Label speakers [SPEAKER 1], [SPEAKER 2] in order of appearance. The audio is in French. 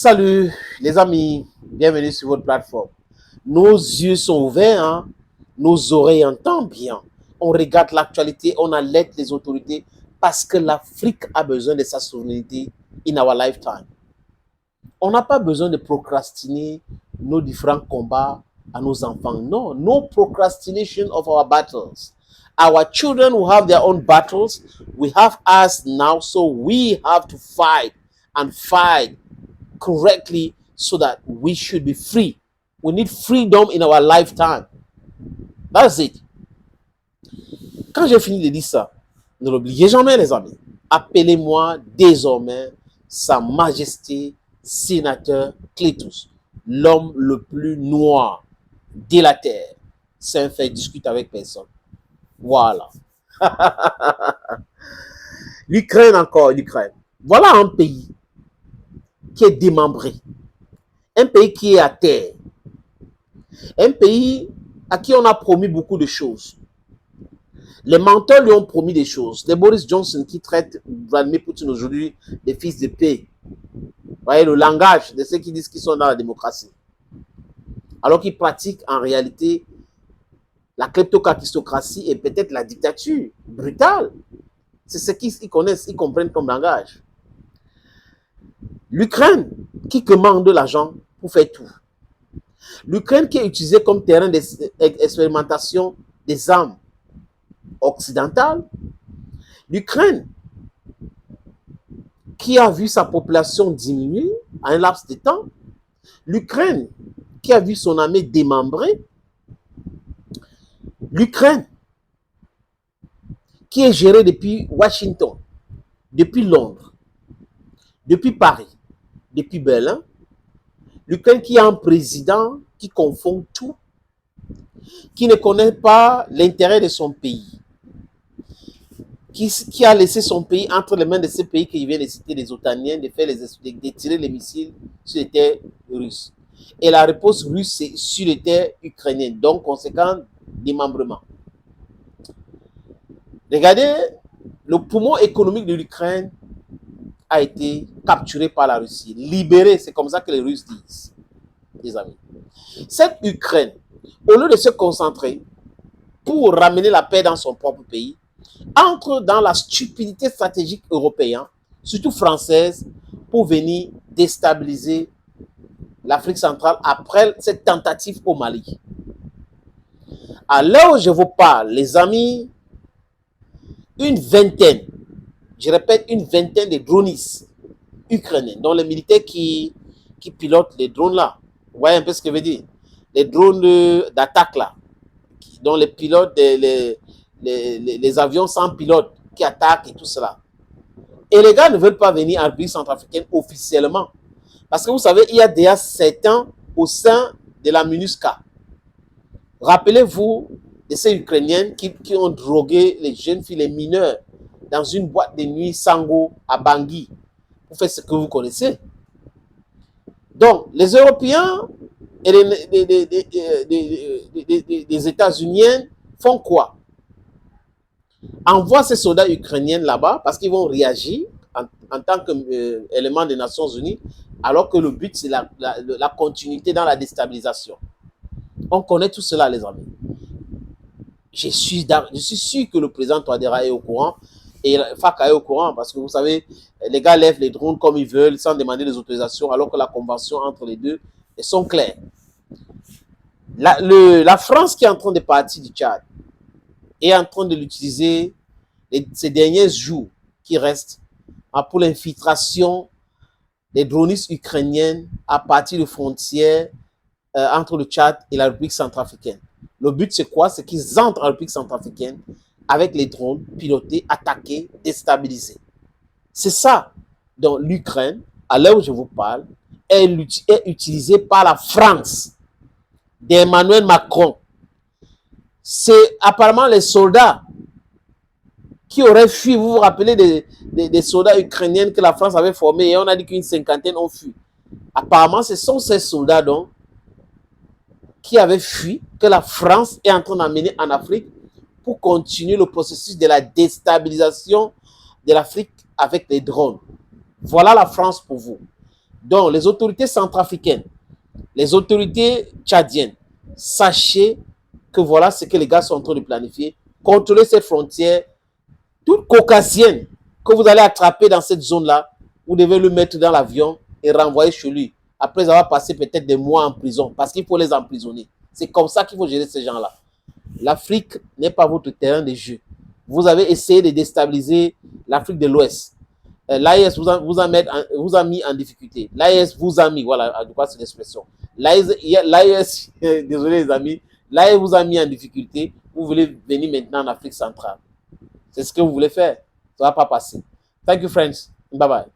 [SPEAKER 1] Salut les amis, bienvenue sur votre plateforme. Nos yeux sont ouverts, hein? Nos oreilles entendent bien. On regarde l'actualité, on alerte les autorités parce que l'Afrique a besoin de sa souveraineté in our lifetime. On n'a pas besoin de procrastiner nos différents combats à nos enfants. No, no procrastination of our battles. Our children will have their own battles. We have us now, so we have to fight and fight correctly so that we should be free. We need freedom in our lifetime. That's it. Quand j'ai fini de dire ça, ne l'oubliez jamais les amis. Appelez-moi désormais Sa Majesté Sénateur Clétus, l'homme le plus noir de la terre. C'est un fait, discute avec personne. Voilà. L'Ukraine encore, l'Ukraine. Voilà un pays qui est démembré. Un pays qui est à terre. Un pays à qui on a promis beaucoup de choses. Les menteurs lui ont promis des choses. C'est Boris Johnson qui traite Vladimir Poutine aujourd'hui des fils de paix. Vous voyez le langage de ceux qui disent qu'ils sont dans la démocratie. Alors qu'ils pratiquent en réalité la kleptocratie et peut-être la dictature brutale. C'est ce qu'ils connaissent, ils comprennent comme langage. L'Ukraine qui commande de l'argent pour faire tout. L'Ukraine qui est utilisée comme terrain d'expérimentation des armes occidentales. L'Ukraine qui a vu sa population diminuer en un laps de temps. L'Ukraine qui a vu son armée démembrée. L'Ukraine qui est gérée depuis Washington, depuis Londres, depuis Paris, depuis Berlin. L'Ukraine qui a un président qui confond tout, qui ne connaît pas l'intérêt de son pays, qui a laissé son pays entre les mains de ces pays qui viennent de citer les Otaniens, de tirer les missiles sur les terres russes. Et la réponse russe, c'est sur les terres ukrainiennes. Donc, conséquent, démembrement. Regardez, le poumon économique de l'Ukraine a été capturé par la Russie, libéré, c'est comme ça que les Russes disent, les amis. Cette Ukraine, au lieu de se concentrer pour ramener la paix dans son propre pays, entre dans la stupidité stratégique européenne, surtout française, pour venir déstabiliser l'Afrique centrale après cette tentative au Mali. À l'heure où je vous parle, les amis, une vingtaine, je répète, une vingtaine de dronistes ukrainiens, dont les militaires qui pilotent les drones là. Vous voyez un peu ce que je veux dire? Les drones d'attaque là, dont les pilotes, les avions sans pilote qui attaquent et tout cela. Et les gars ne veulent pas venir en République centrafricaine officiellement. Parce que vous savez, il y a déjà 7 ans au sein de la MINUSCA. Rappelez-vous de ces Ukrainiennes qui ont drogué les jeunes filles, les mineurs, dans une boîte de nuit Sango à Bangui. Vous faites ce que vous connaissez. Donc, les Européens et les États-Unis font quoi? Envoient ces soldats ukrainiens là-bas parce qu'ils vont réagir en tant qu'élément des Nations Unies, alors que le but, c'est la continuité dans la déstabilisation. On connaît tout cela, les amis. Je suis sûr que le président Touadéra est au courant et FACA est au courant parce que vous savez, les gars lèvent les drones comme ils veulent sans demander des autorisations alors que la convention entre les deux sont claires. La France qui est en train de partir du Tchad est en train de l'utiliser ces derniers jours qui restent pour l'infiltration des dronistes ukrainiennes à partir de frontières entre le Tchad et la République centrafricaine. Le but, c'est quoi? C'est qu'ils entrent en République centrafricaine avec les drones pilotés, attaqués, déstabilisés. C'est ça. Donc, l'Ukraine, à l'heure où je vous parle, est utilisée par la France d'Emmanuel Macron. C'est apparemment les soldats qui auraient fui. Vous vous rappelez des soldats ukrainiens que la France avait formés et on a dit qu'une cinquantaine ont fui. Apparemment, ce sont ces soldats donc qui avaient fui, que la France est en train d'amener en Afrique pour continuer le processus de la déstabilisation de l'Afrique avec les drones. Voilà la France pour vous. Donc, les autorités centrafricaines, les autorités tchadiennes, sachez que voilà ce que les gars sont en train de planifier. Contrôler cette frontière, toute caucasienne que vous allez attraper dans cette zone-là, vous devez le mettre dans l'avion et renvoyer chez lui, après avoir passé peut-être des mois en prison, parce qu'il faut les emprisonner. C'est comme ça qu'il faut gérer ces gens-là. L'Afrique n'est pas votre terrain de jeu. Vous avez essayé de déstabiliser l'Afrique de l'Ouest. L'AES vous a mis en difficulté. L'AES vous a mis, voilà, je crois que c'est l'expression. L'AES, désolé les amis, l'AES vous a mis en difficulté. Vous voulez venir maintenant en Afrique centrale. C'est ce que vous voulez faire. Ça ne va pas passer. Thank you, friends. Bye bye.